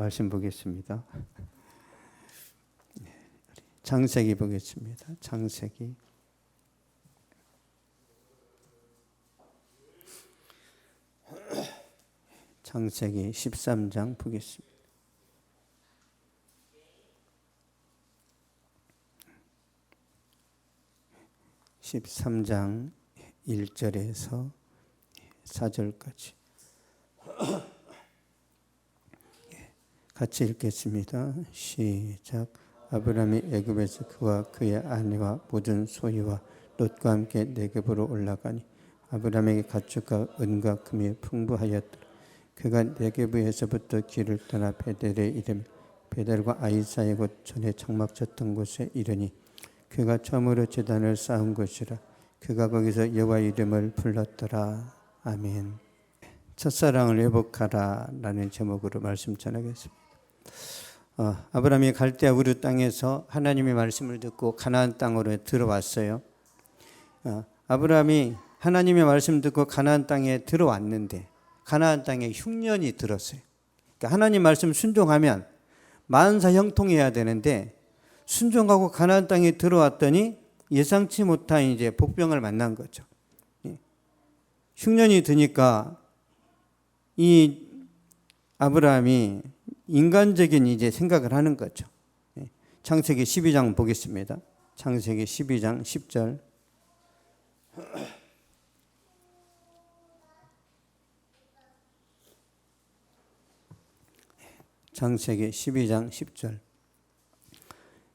말씀 보겠습니다. 창세기 보겠습니다. 창세기 13장 보겠습니다. 13장 1절에서 4절까지 같이 읽겠습니다. 시작. 아브라함이 애굽에서 그와 그의 아내와 모든 소유와 롯과 함께 네겝으로 올라가니 아브라함에게 가축과 은과 금이 풍부하였더라. 그가 네겝에서부터 길을 떠나 베델에 이르며 베델과 아이 사이 곧 전에 장막 쳤던 곳에 이르니 그가 처음으로 제단을 쌓은 곳이라. 그가 거기서 여호와 이름을 불렀더라. 아멘. 첫사랑을 회복하라 라는 제목으로 말씀 전하겠습니다. 아브라함이 갈대아 우르 땅에서 하나님의 말씀을 듣고 가나안 땅으로 들어왔어요. 아브라함이 하나님의 말씀 듣고 가나안 땅에 들어왔는데 가나안 땅에 흉년이 들었어요. 그러니까 하나님 말씀 순종하면 만사 형통해야 되는데 순종하고 가나안 땅에 들어왔더니 예상치 못한 이제 복병을 만난 거죠. 흉년이 드니까 이 아브라함이 인간적인 이제 생각을 하는 거죠. 창세기 12장 보겠습니다. 창세기 12장 10절. 창세기 12장 10절.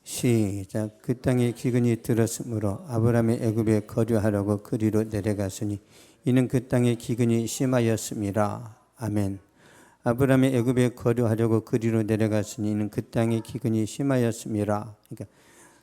시작. 그 땅에 기근이 들었으므로 아브라함이 애굽에 거류하려고 그리로 내려갔으니 이는 그 땅에 기근이 심하였음이라. 아멘. 아브라함이 애굽에 거류하려고 그리로 내려갔으니 이는 그 땅에 기근이 심하였음이라. 그러니까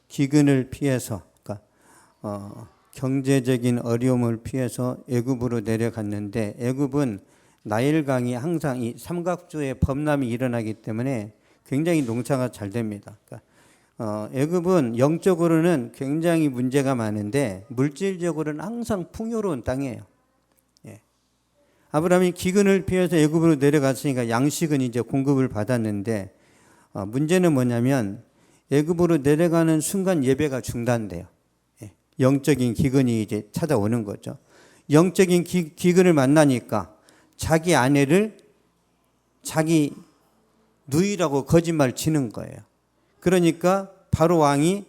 기근을 피해서, 그러니까 경제적인 어려움을 피해서 애굽으로 내려갔는데 애굽은 나일강이 항상 이 삼각조에 범람이 일어나기 때문에 굉장히 농사가 잘 됩니다. 그러니까 애굽은 영적으로는 굉장히 문제가 많은데 물질적으로는 항상 풍요로운 땅이에요. 아브라함이 기근을 피해서 애굽으로 내려갔으니까 양식은 이제 공급을 받았는데 문제는 뭐냐면 애굽으로 내려가는 순간 예배가 중단돼요. 영적인 기근이 이제 찾아오는 거죠. 영적인 기근을 만나니까 자기 아내를 자기 누이라고 거짓말 치는 거예요. 그러니까 바로 왕이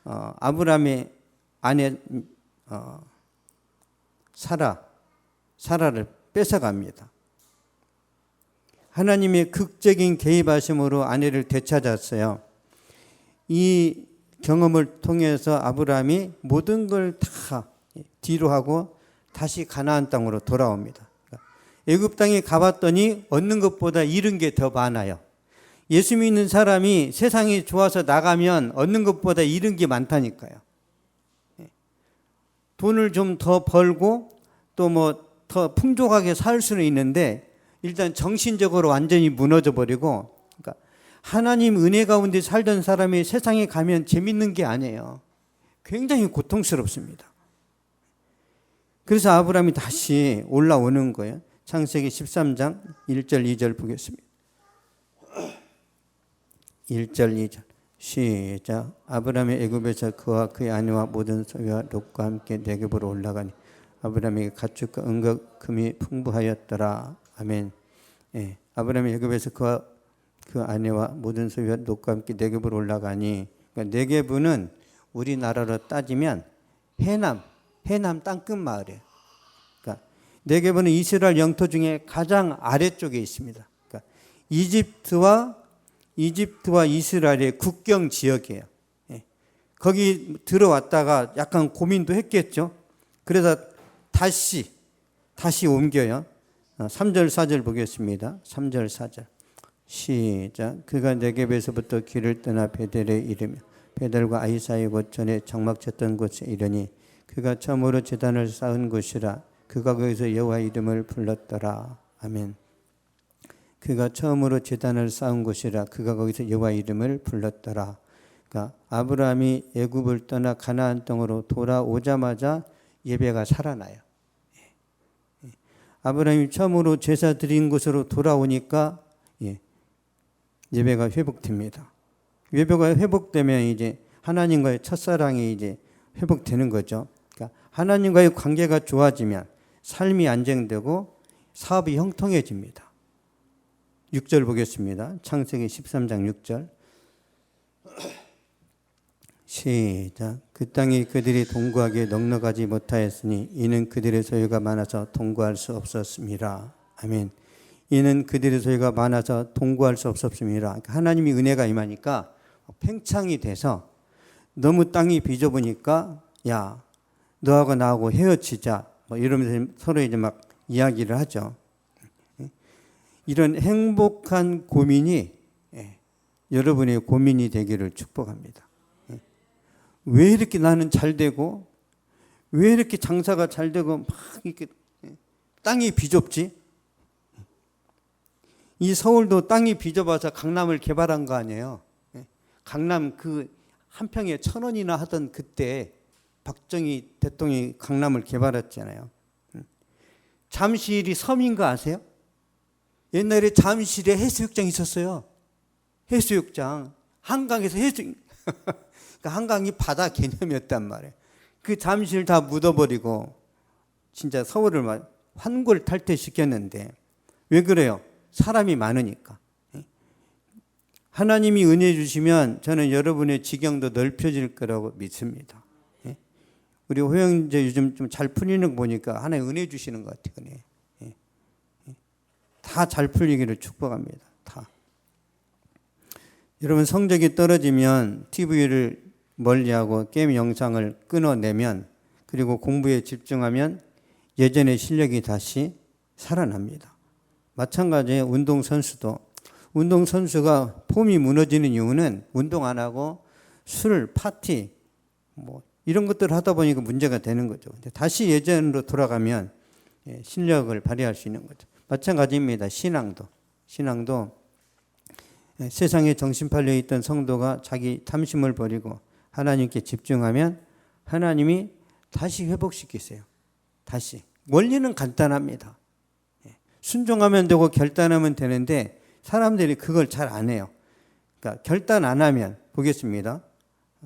아브라함의 아내 사라를 뺏어갑니다. 하나님의 극적인 개입하심으로 아내를 되찾았어요. 이 경험을 통해서 아브라함이 모든 걸 다 뒤로 하고 다시 가나안 땅으로 돌아옵니다. 애굽 땅에 가봤더니 얻는 것보다 잃은 게 더 많아요. 예수 믿는 사람이 세상이 좋아서 나가면 얻는 것보다 잃은 게 많다니까요. 돈을 좀 더 벌고 또 뭐 더 풍족하게 살 수는 있는데 일단 정신적으로 완전히 무너져 버리고, 그러니까 하나님 은혜 가운데 살던 사람이 세상에 가면 재밌는 게 아니에요. 굉장히 고통스럽습니다. 그래서 아브라함이 다시 올라오는 거예요. 창세기 13장 1절 2절 보겠습니다. 1절 2절 시작. 아브라함이 애굽에서 그와 그의 아내와 모든 소유와 롯과 함께 네겝으로 올라가니 아브라함에게 가축과 은과 금이 풍부하였더라. 아멘. 아브라함이 애굽에서 그와 그 아내와 모든 소유와 롯과 함께 네겝으로 올라가니, 그러니까 네겝은 우리나라로 따지면 해남 땅끝 마을이에요. 그러니까 네겝은 이스라엘 영토 중에 가장 아래쪽에 있습니다. 그러니까 이집트와 이스라엘의 국경 지역이에요. 거기 들어왔다가 약간 고민도 했겠죠. 그래서 다시 옮겨요. 3절 4절 보겠습니다. 3절 4절 시작. 그가 네겝에서부터 길을 떠나 베델에 이르며 베델과 아이 사이 곧 전에 장막 쳤던 곳에 이르니 그가 처음으로 제단을 쌓은 곳이라. 그가 거기서 여호와 이름을 불렀더라. 아멘. 그가 처음으로 제단을 쌓은 곳이라. 그가 거기서 여호와 이름을 불렀더라. 그러니까 아브라함이 애굽을 떠나 가나안 땅으로 돌아오자마자 예배가 살아나요. 아브라함이 처음으로 제사 드린 곳으로 돌아오니까 예배가 회복됩니다. 예배가 회복되면 이제 하나님과의 첫사랑이 이제 회복되는 거죠. 그러니까 하나님과의 관계가 좋아지면 삶이 안정되고 사업이 형통해집니다. 6절 보겠습니다. 창세기 13장 6절. 시작. 그 땅이 그들이 동거하기에 넉넉하지 못하였으니 이는 그들의 소유가 많아서 동거할 수 없었습니다. 아멘. 이는 그들의 소유가 많아서 동거할 수 없었습니다. 그러니까 하나님이 은혜가 임하니까 팽창이 돼서 너무 땅이 비좁으니까 야 너하고 나하고 헤어지자 뭐 이러면서 서로 이제 막 이야기를 하죠. 이런 행복한 고민이 여러분의 고민이 되기를 축복합니다. 왜 이렇게 나는 잘 되고 왜 이렇게 장사가 잘 되고 막 이렇게 땅이 비좁지? 이 서울도 땅이 비좁아서 강남을 개발한 거 아니에요. 강남 그 한 평에 1,000원이나 하던 그때 박정희 대통령이 강남을 개발했잖아요. 잠실이 섬인 거 아세요? 옛날에 잠실에 해수욕장 있었어요. 해수욕장. 한강에서 그러니까 한강이 바다 개념이었단 말이에요. 그 잠실 다 묻어버리고 진짜 서울을 막 환골탈퇴시켰는데 왜 그래요? 사람이 많으니까. 하나님이 은혜 주시면 저는 여러분의 지경도 넓혀질 거라고 믿습니다. 우리 호영제 요즘 좀 잘 풀리는 거 보니까 하나님 은혜 주시는 것 같아요. 다 잘 풀리기를 축복합니다. 다. 여러분 성적이 떨어지면 TV를 멀리하고 게임 영상을 끊어내면 그리고 공부에 집중하면 예전의 실력이 다시 살아납니다. 마찬가지로 운동선수가 폼이 무너지는 이유는 운동 안 하고 술, 파티 뭐 이런 것들을 하다 보니까 문제가 되는 거죠. 다시 예전으로 돌아가면 실력을 발휘할 수 있는 거죠. 마찬가지입니다. 신앙도 세상에 정신 팔려 있던 성도가 자기 탐심을 버리고 하나님께 집중하면 하나님이 다시 회복시키세요. 다시. 원리는 간단합니다. 순종하면 되고 결단하면 되는데 사람들이 그걸 잘 안 해요. 그러니까 결단 안 하면 보겠습니다.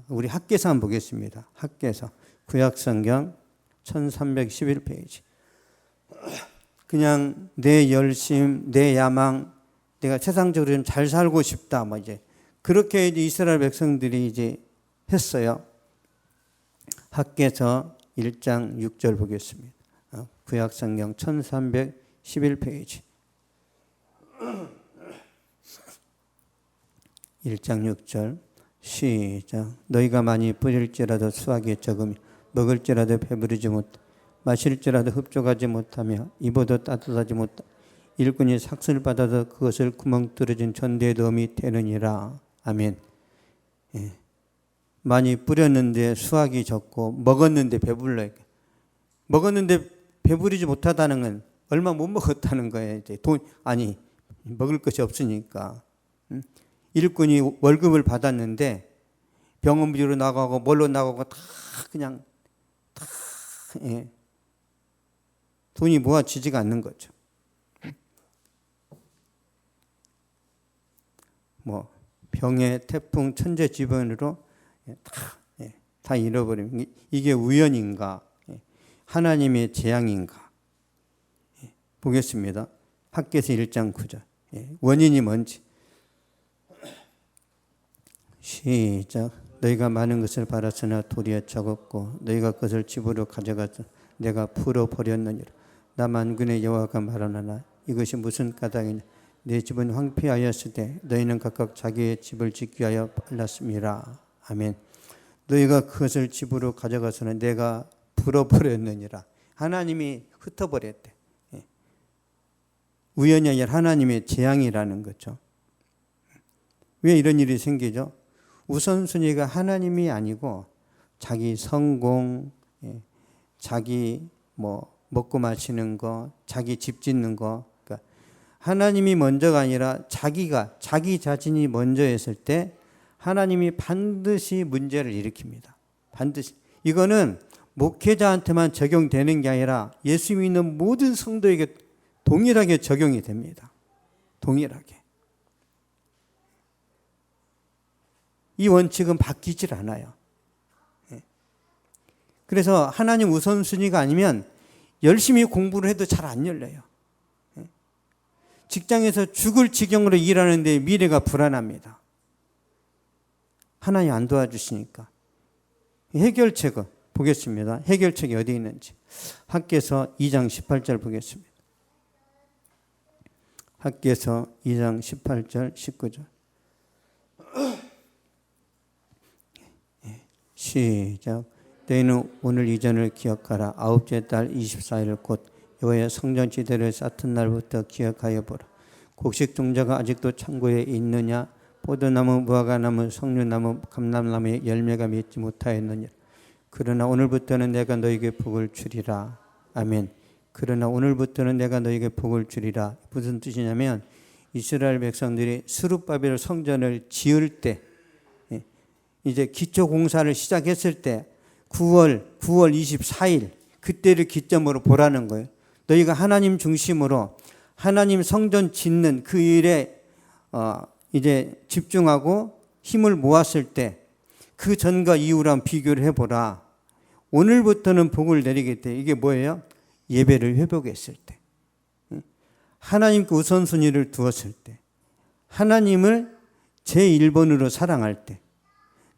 우리 학개서 한번 보겠습니다. 학개서 구약성경 1311페이지. 그냥 내 열심, 내 야망, 내가 세상적으로 좀 잘 살고 싶다. 뭐 이제 그렇게 이제 이스라엘 백성들이 이제 했어요. 학개서 1장 6절 보겠습니다. 구약성경 1311페이지. 1장 6절 시작. 너희가 많이 뿌릴지라도 수확이 적으며 먹을지라도 배부르지 못 마실지라도 흡족하지 못하며 입어도 따뜻하지 못하 일꾼이 삭슬 받아도 그것을 구멍 뚫어진 전대에 넣음이 되느니라. 아멘. 많이 뿌렸는데 수확이 적고 먹었는데 배불러요. 먹었는데 배부르지 못하다는 건 얼마 못 먹었다는 거예요. 이제 먹을 것이 없으니까. 일꾼이 월급을 받았는데 병원비로 나가고 뭘로 나가고 다 그냥 돈이 모아지지가 않는 거죠. 뭐 병에 태풍 천재지변으로 다 잃어버리면 이게 우연인가 하나님의 재앙인가 보겠습니다. 학개서 1장 9절. 원인이 뭔지 시작. 너희가 많은 것을 바랐으나 도리어 적었고 너희가 그것을 집으로 가져가서 내가 풀어버렸느니라. 나 만군의 여호와가 말하노라. 이것이 무슨 까닭이냐. 내 집은 황폐하였으되 너희는 각각 자기의 집을 짓기 위하여 팔랐음이라. 아멘. 너희가 그것을 집으로 가져가서는 내가 풀어버렸느니라. 하나님이 흩어버렸대. 우연이 아니라 하나님의 재앙이라는 거죠. 왜 이런 일이 생기죠? 우선순위가 하나님이 아니고 자기 성공, 자기 뭐 먹고 마시는 거, 자기 집 짓는 거. 그러니까 하나님이 먼저가 아니라 자기 자신이 먼저 했을 때 하나님이 반드시 문제를 일으킵니다. 반드시. 이거는 목회자한테만 적용되는 게 아니라 예수 믿는 모든 성도에게 동일하게 적용이 됩니다. 동일하게. 이 원칙은 바뀌질 않아요. 그래서 하나님 우선순위가 아니면 열심히 공부를 해도 잘 안 열려요. 직장에서 죽을 지경으로 일하는데 미래가 불안합니다. 하나님 안 도와주시니까. 해결책은 보겠습니다. 해결책이 어디 있는지. 학개서 2장 18절 보겠습니다. 학개서 2장 18절 19절. 시작. 너희는 오늘 이전을 기억하라. 아홉째 달 24일 곧 여호와의 성전지대를 쌓던 날부터 기억하여 보라. 곡식 종자가 아직도 창고에 있느냐? 포도나무, 무화과나무, 석류나무, 감람나무에 열매가 맺지 못하였느냐? 그러나 오늘부터는 내가 너에게 복을 주리라. 아멘. 그러나 오늘부터는 내가 너에게 복을 주리라. 무슨 뜻이냐면 이스라엘 백성들이 스룹바벨 성전을 지을 때, 이제 기초 공사를 시작했을 때 9월 24일 그때를 기점으로 보라는 거예요. 너희가 하나님 중심으로 하나님 성전 짓는 그 일에 이제 집중하고 힘을 모았을 때 그 전과 이후랑 비교를 해보라. 오늘부터는 복을 내리겠대. 이게 뭐예요? 예배를 회복했을 때, 하나님께 우선순위를 두었을 때, 하나님을 제1번으로 사랑할 때,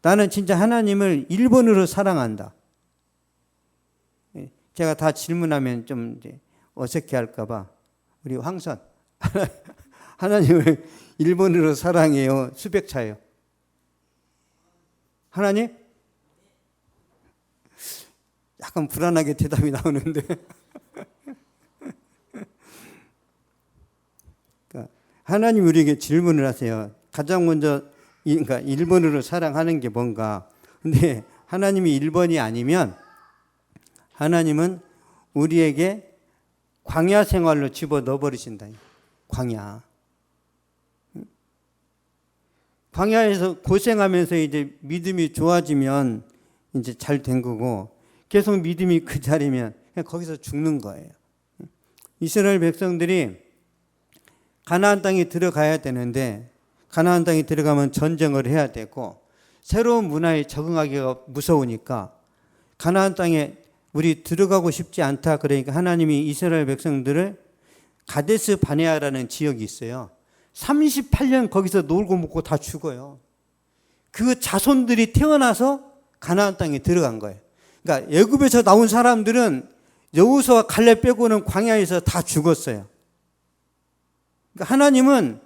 나는 진짜 하나님을 1번으로 사랑한다. 제가 다 질문하면 좀 이제 어색해 할까봐 우리 황선 하나님을 1번으로 사랑해요? 수백차예요? 하나님? 약간 불안하게 대답이 나오는데 그러니까 하나님 우리에게 질문을 하세요. 가장 먼저 그러니까 1번으로 사랑하는 게 뭔가. 근데 하나님이 1번이 아니면 하나님은 우리에게 광야 생활로 집어넣어 버리신다. 광야. 광야에서 고생하면서 이제 믿음이 좋아지면 이제 잘 된 거고, 계속 믿음이 그 자리면 그냥 거기서 죽는 거예요. 이스라엘 백성들이 가나안 땅에 들어가야 되는데, 가나안 땅에 들어가면 전쟁을 해야 되고 새로운 문화에 적응하기가 무서우니까 가나안 땅에 우리 들어가고 싶지 않다. 그러니까 하나님이 이스라엘 백성들을 가데스 바네아라는 지역이 있어요. 38년 거기서 놀고 먹고 다 죽어요. 그 자손들이 태어나서 가나안 땅에 들어간 거예요. 그러니까 애굽에서 나온 사람들은 여호수아 갈렙 빼고는 광야에서 다 죽었어요. 그러니까 하나님은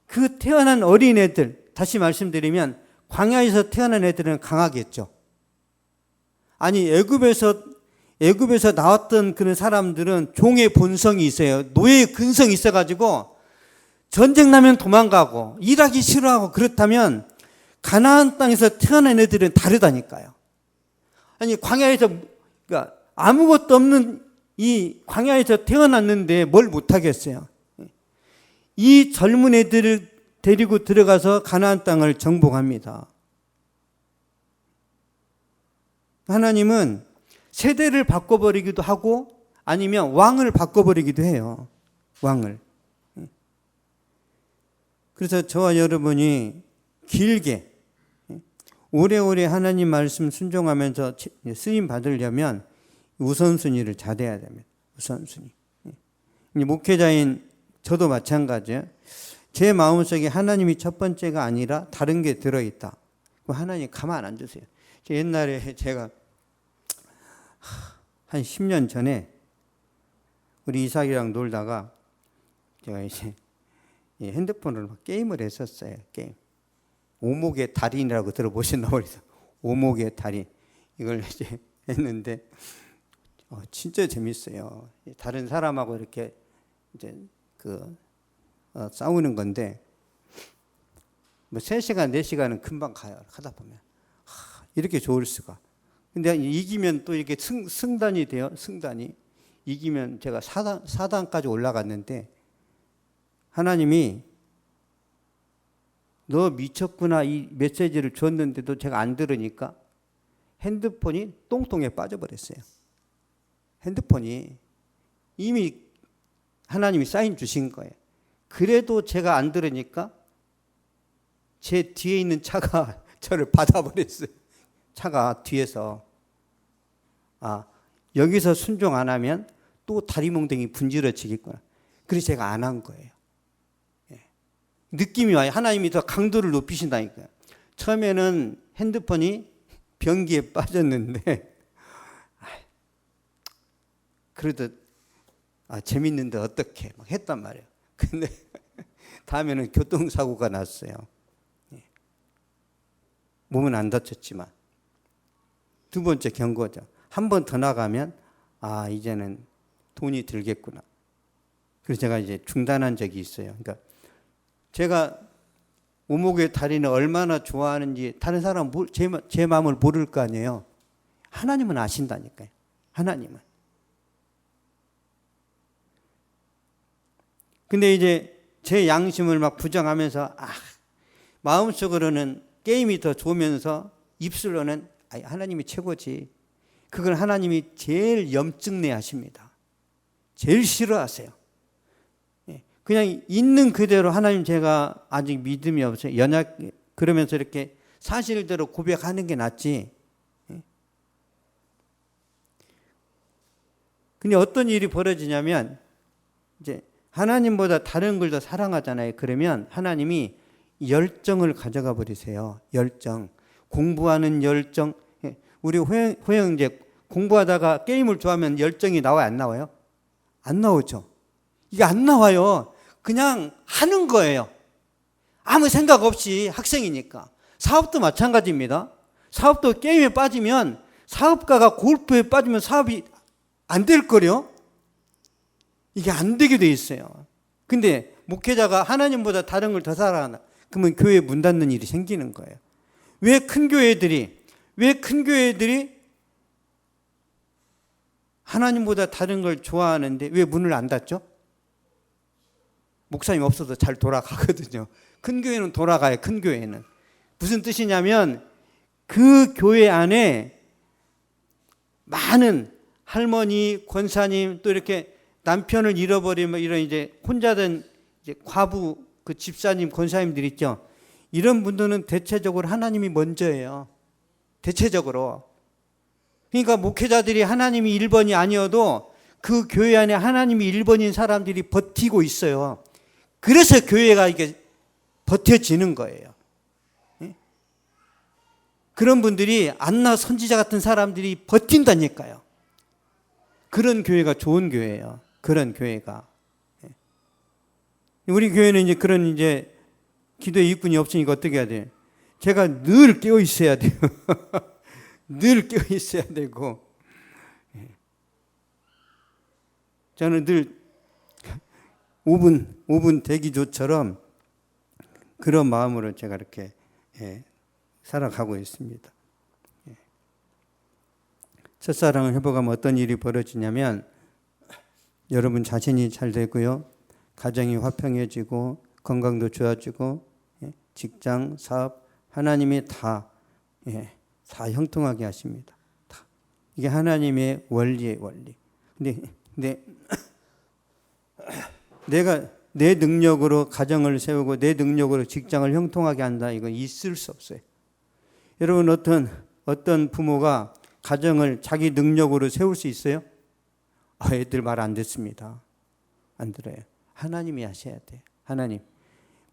그 태어난 어린애들, 다시 말씀드리면 광야에서 태어난 애들은 강하겠죠. 아니 애굽에서 나왔던 그런 사람들은 종의 본성이 있어요. 노예의 근성이 있어가지고 전쟁 나면 도망가고 일하기 싫어하고. 그렇다면 가나안 땅에서 태어난 애들은 다르다니까요. 아니 광야에서 그러니까 아무것도 없는 이 광야에서 태어났는데 뭘 못하겠어요. 이 젊은 애들을 데리고 들어가서 가나안 땅을 정복합니다. 하나님은 세대를 바꿔버리기도 하고 아니면 왕을 바꿔버리기도 해요. 왕을. 그래서 저와 여러분이 길게 오래오래 하나님 말씀 순종하면서 쓰임 받으려면 우선순위를 잘해야 됩니다. 우선순위. 목회자인 저도 마찬가지예요. 제 마음속에 하나님이 첫 번째가 아니라 다른 게 들어있다. 하나님 가만 안 두세요. 옛날에 제가 한 10년 전에 우리 이삭이랑 놀다가 제가 이제 핸드폰으로 막 게임을 했었어요. 게임. 오목의 달인이라고 들어보셨나 모르겠어요. 오목의 달인. 이걸 이제 했는데 진짜 재밌어요. 다른 사람하고 이렇게 이제 싸우는 건데 뭐 3시간, 4시간은 금방 가요. 하다 보면. 이렇게 좋을 수가. 근데 이기면 또 이렇게 승단이 돼요. 승단이. 이기면 제가 4단까지 올라갔는데 하나님이 너 미쳤구나 이 메시지를 줬는데도 제가 안 들으니까 핸드폰이 똥통에 빠져버렸어요. 핸드폰이 이미 하나님이 사인 주신 거예요. 그래도 제가 안 들으니까 제 뒤에 있는 차가 저를 받아버렸어요. 차가 뒤에서. 여기서 순종 안 하면 또 다리몽둥이 분질러지겠구나. 그래서 제가 안 한 거예요. 느낌이 와요. 하나님이 더 강도를 높이신다니까요. 처음에는 핸드폰이 변기에 빠졌는데 그래도 재밌는데 어떻게 막 했단 말이에요. 근데 다음에는 교통사고가 났어요. 몸은 안 다쳤지만. 두 번째 경고죠. 한 번 더 나가면 이제는 돈이 들겠구나. 그래서 제가 이제 중단한 적이 있어요. 그러니까 제가 오목의 달인을 얼마나 좋아하는지 다른 사람은 제 마음을 모를 거 아니에요. 하나님은 아신다니까요. 하나님은. 근데 이제 제 양심을 막 부정하면서 마음속으로는 게임이 더 좋으면서 입술로는 하나님이 최고지. 그걸 하나님이 제일 염증내 하십니다. 제일 싫어하세요. 그냥 있는 그대로 하나님 제가 아직 믿음이 없어요. 연약 그러면서 이렇게 사실대로 고백하는 게 낫지. 근데 어떤 일이 벌어지냐면 이제 하나님보다 다른 걸 더 사랑하잖아요. 그러면 하나님이 열정을 가져가 버리세요. 열정. 공부하는 열정. 우리 호영 이제 공부하다가 게임을 좋아하면 열정이 나와요? 안 나와요? 안 나오죠. 이게 안 나와요. 그냥 하는 거예요. 아무 생각 없이 학생이니까. 사업도 마찬가지입니다. 사업도 게임에 빠지면 사업가가 골프에 빠지면 사업이 안 될 거요. 이게 안 되게 돼 있어요. 근데 목회자가 하나님보다 다른 걸 더 사랑한다. 그러면 교회 문 닫는 일이 생기는 거예요. 왜 큰 교회들이 하나님보다 다른 걸 좋아하는데 왜 문을 안 닫죠? 목사님 없어도 잘 돌아가거든요. 큰 교회는 돌아가요. 큰 교회는. 무슨 뜻이냐면 그 교회 안에 많은 할머니, 권사님 또 이렇게 남편을 잃어버리면 이런 이제 혼자 된 이제 과부 그 집사님, 권사님들 있죠. 이런 분들은 대체적으로 하나님이 먼저예요. 대체적으로. 그러니까 목회자들이 하나님이 1번이 아니어도 그 교회 안에 하나님이 1번인 사람들이 버티고 있어요. 그래서 교회가 이게 버텨지는 거예요. 그런 분들이 안나 선지자 같은 사람들이 버틴다니까요. 그런 교회가 좋은 교회예요. 그런 교회가. 우리 교회는 이제 그런 이제 기도의 일꾼이 없으니까 어떻게 해야 돼요? 제가 늘 깨어 있어야 돼요. 늘 깨어 있어야 되고. 저는 늘 5분 대기조처럼 그런 마음으로 제가 이렇게 살아가고 있습니다. 첫사랑을 회복하면 어떤 일이 벌어지냐면 여러분 자신이 잘 되고요. 가정이 화평해지고 건강도 좋아지고 직장, 사업 하나님이 다 형통하게 하십니다. 다. 이게 하나님의 원리의 원리. 근데 내가 내 능력으로 가정을 세우고 내 능력으로 직장을 형통하게 한다. 이건 있을 수 없어요. 여러분 어떤 부모가 가정을 자기 능력으로 세울 수 있어요? 애들 말 안 듣습니다. 안 들어요. 하나님이 하셔야 돼요. 하나님.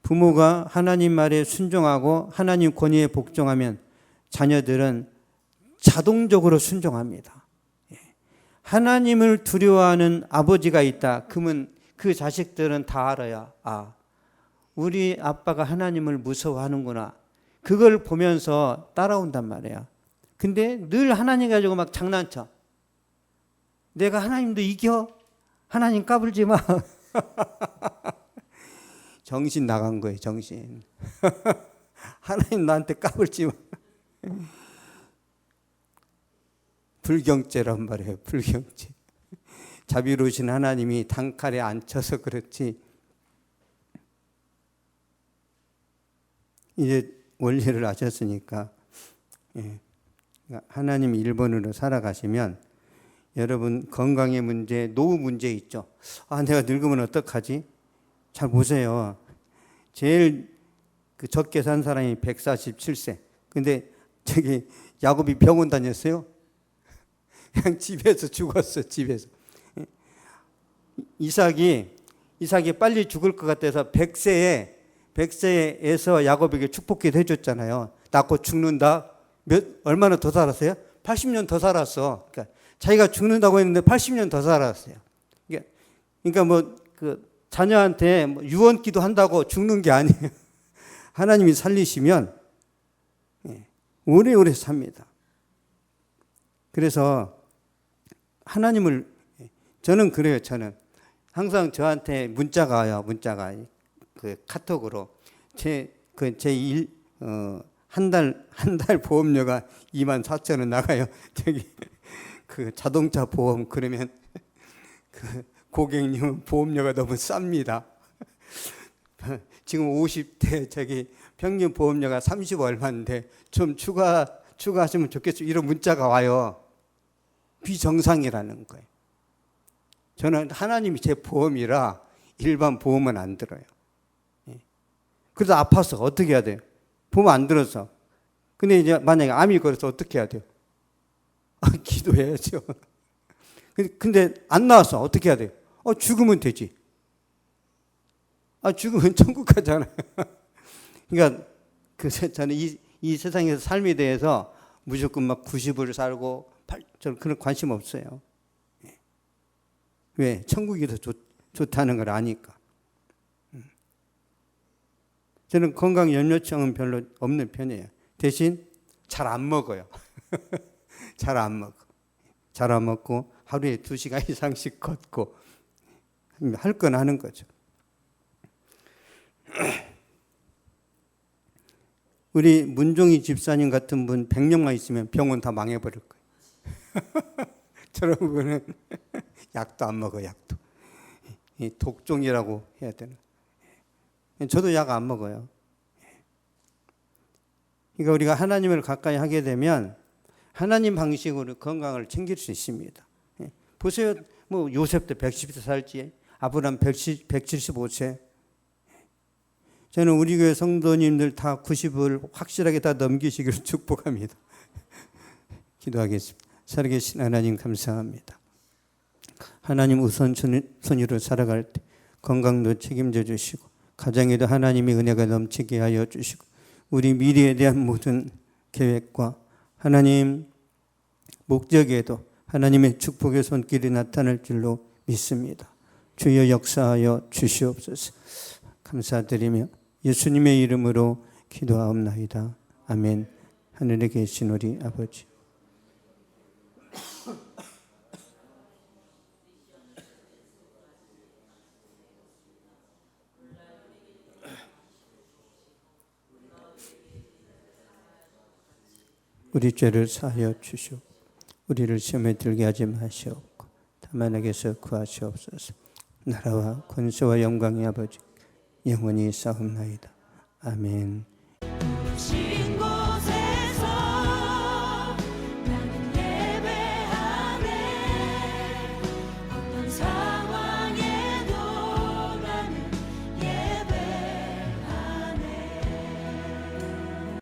부모가 하나님 말에 순종하고 하나님 권위에 복종하면 자녀들은 자동적으로 순종합니다. 하나님을 두려워하는 아버지가 있다. 그러면 그 자식들은 다 알아야 우리 아빠가 하나님을 무서워하는구나. 그걸 보면서 따라온단 말이야. 근데 늘 하나님 가지고 막 장난쳐. 내가 하나님도 이겨? 하나님 까불지 마. 정신 나간 거예요, 정신. 하나님 나한테 까불지 마. 불경죄란 말이에요, 불경죄. 자비로우신 하나님이 단칼에 안 쳐서 그렇지. 이제 원리를 아셨으니까 하나님 1번으로 살아가시면 여러분 건강의 문제, 노후 문제 있죠. 내가 늙으면 어떡하지? 잘 보세요. 제일 적게 산 사람이 147세. 근데 저기 야곱이 병원 다녔어요. 그냥 집에서 죽었어. 집에서. 이삭이 빨리 죽을 것 같아서 100세에서 야곱에게 축복기도 해줬잖아요. 낳고 죽는다. 얼마나 더 살았어요? 80년 더 살았어. 그러니까 자기가 죽는다고 했는데 80년 더 살았어요. 그러니까 뭐 그 자녀한테 뭐 유언기도 한다고 죽는 게 아니에요. 하나님이 살리시면 오래오래 삽니다. 그래서 하나님을 저는 그래요. 저는 항상 저한테 문자가 와요. 문자가 그 카톡으로 한 달 보험료가 24,000원 나가요. 저기 그 자동차 보험. 그러면 그 고객님 보험료가 너무 쌉니다. 지금 50대 저기 평균 보험료가 30 얼마인데 좀 추가하시면 좋겠어요. 이런 문자가 와요. 비정상이라는 거예요. 저는 하나님이 제 보험이라 일반 보험은 안 들어요. 그래서 아파서 어떻게 해야 돼요? 보험 안 들어서. 근데 이제 만약에 암이 걸려서 어떻게 해야 돼요? 기도해야죠. 근데 안 나와서 어떻게 해야 돼요? 죽으면 되지. 죽으면 천국 가잖아요. 그러니까 저는 이 세상에서 삶에 대해서 무조건 막 90을 살고 저는 그런 관심 없어요. 왜? 천국이 더 좋다는 걸 아니까. 저는 건강 염려증은 별로 없는 편이에요. 대신 잘 안 먹어요. 잘 안 먹어. 잘 안 먹고 하루에 2시간 이상씩 걷고 할 건 하는 거죠. 우리 문종희 집사님 같은 분 100년만 있으면 병원 다 망해버릴 거예요. 저런 분은 약도 안 먹어요. 약도. 독종이라고 해야 되나. 저도 약 안 먹어요. 그러니까 우리가 하나님을 가까이 하게 되면 하나님 방식으로 건강을 챙길 수 있습니다. 보세요. 뭐 요셉도 110세 살지, 아브라함 175세. 저는 우리 교회 성도님들 다 90을 확실하게 다 넘기시기를 축복합니다. 기도하겠습니다. 살아계신 하나님 감사합니다. 하나님 우선순위로 살아갈 때 건강도 책임져 주시고 가정에도 하나님의 은혜가 넘치게 하여 주시고 우리 미래에 대한 모든 계획과 하나님 목적에도 하나님의 축복의 손길이 나타날 줄로 믿습니다. 주여 역사하여 주시옵소서. 감사드리며 예수님의 이름으로 기도하옵나이다. 아멘. 하늘에 계신 우리 아버지, 우리 죄를 사하여 주시오. 우리를 시험에 들게 하지 마시옵고 다만 악에서 구하시옵소서. 나라와 권세와 영광의 아버지 영원히 싸움나이다. 아멘.